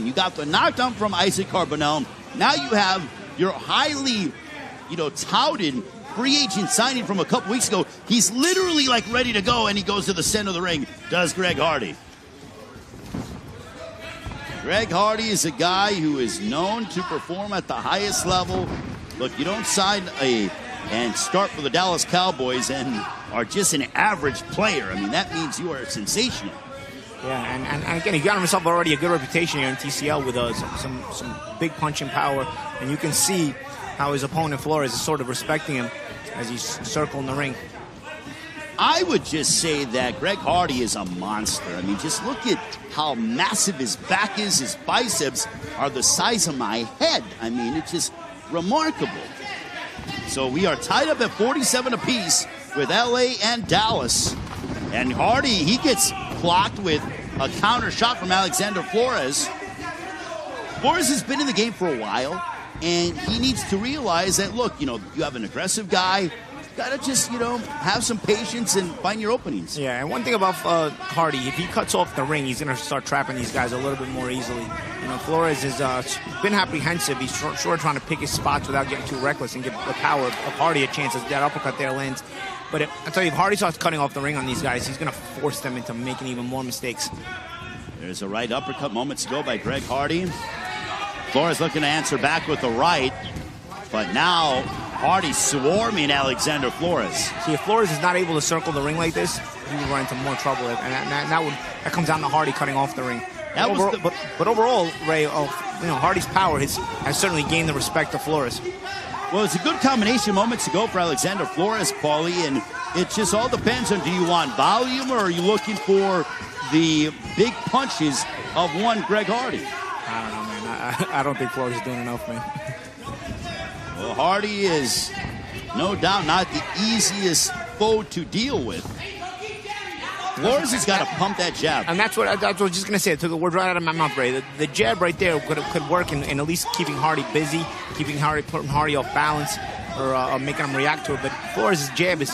You got the knockdown from Isaac Carbonell. Now you have your highly, touted free agent signing from a couple weeks ago. He's literally like ready to go, and he goes to the center of the ring. Does Greg Hardy. Greg Hardy is a guy who is known to perform at the highest level. Look, you don't sign and start for the Dallas Cowboys and are just an average player. I mean, that means you are sensational. Yeah, and again, he got himself already a good reputation here in TCL with some big punching power, and you can see how his opponent Flores is sort of respecting him as he's circling the ring. I would just say that Greg Hardy is a monster. I mean, just look at how massive his back is. His biceps are the size of my head. I mean, it's just remarkable. So we are tied up at 47 apiece with LA and Dallas. And Hardy, he gets blocked with a counter shot from Alexander Flores. Flores has been in the game for a while, and he needs to realize that, look, you have an aggressive guy. Got to just, have some patience and find your openings. Yeah, and one thing about Hardy, if he cuts off the ring, he's going to start trapping these guys a little bit more easily. Flores has been apprehensive. He's sure trying to pick his spots without getting too reckless and give the power of Hardy a chance as that uppercut there lands. But I tell you, if Hardy starts cutting off the ring on these guys, he's going to force them into making even more mistakes. There's a right uppercut moments ago by Greg Hardy. Flores looking to answer back with the right, but now Hardy swarming Alexander Flores. See, if Flores is not able to circle the ring like this, he would run into more trouble, and that comes down to Hardy cutting off the ring. But overall, Ray, Hardy's power has certainly gained the respect of Flores. Well, it's a good combination moments ago for Alexander Flores, Paulie, and it just all depends on, do you want volume or are you looking for the big punches of one Greg Hardy? I don't know, man. I don't think Flores is doing enough, man. Well, Hardy is no doubt not the easiest foe to deal with. Flores has got to pump that jab. And that's what I was just going to say. It took the word right out of my mouth, Ray. The jab right there could work in at least keeping Hardy busy, putting Hardy off balance, or making him react to it. But Flores' jab is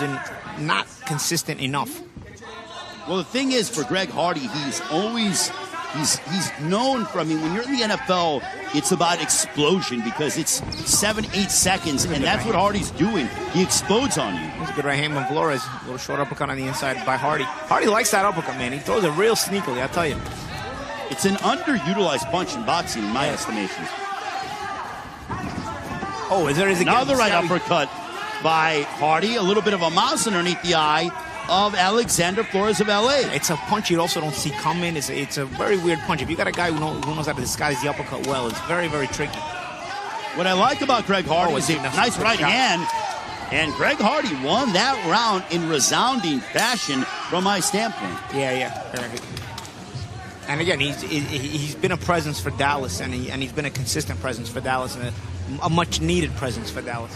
not consistent enough. Well, the thing is, for Greg Hardy, he's known for, when you're in the NFL, it's about explosion because it's 7-8 seconds, and that's what Hardy's doing. He explodes on you. That's a good right hand from Flores. A little short uppercut on the inside by Hardy. Hardy likes that uppercut, man. He throws it real sneakily, I tell you. It's an underutilized punch in boxing, in my estimation. Oh, there is another right uppercut by Hardy. A little bit of a mouse underneath the eye of Alexander Flores of LA. It's a punch you also don't see coming. It's a very weird punch. If you got a guy who knows how to disguise the uppercut well, it's very, very tricky. What I like about Greg Hardy is a nice right hand, and Greg Hardy won that round in resounding fashion from my standpoint. Yeah. And again, he's been a presence for Dallas, and he's been a consistent presence for Dallas, and a much-needed presence for Dallas.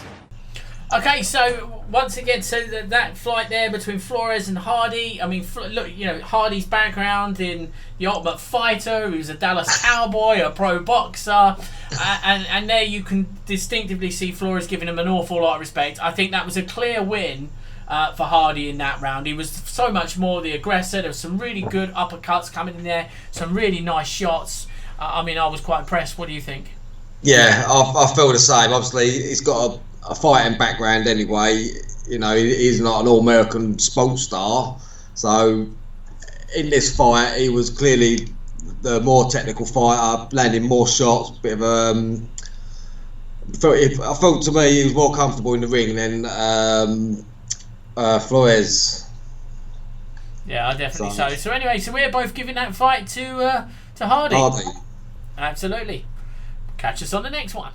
Okay, so once again, that fight there between Flores and Hardy. Look, Hardy's background in The Ultimate Fighter, who's a Dallas Cowboy, a pro boxer, and there you can distinctively see Flores giving him an awful lot of respect. I think that was a clear win for Hardy in that round. He was so much more the aggressor. There was some really good uppercuts coming in there, some really nice shots. I was quite impressed. What do you think? Yeah, I feel the same. Obviously, he's got a fighting background anyway. He's not an all-American sports star. So in this fight, he was clearly the more technical fighter, landing more shots. I felt to me he was more comfortable in the ring than Flores. Yeah, I definitely so. So anyway, we're both giving that fight to Hardy. Hardy. Absolutely. Catch us on the next one.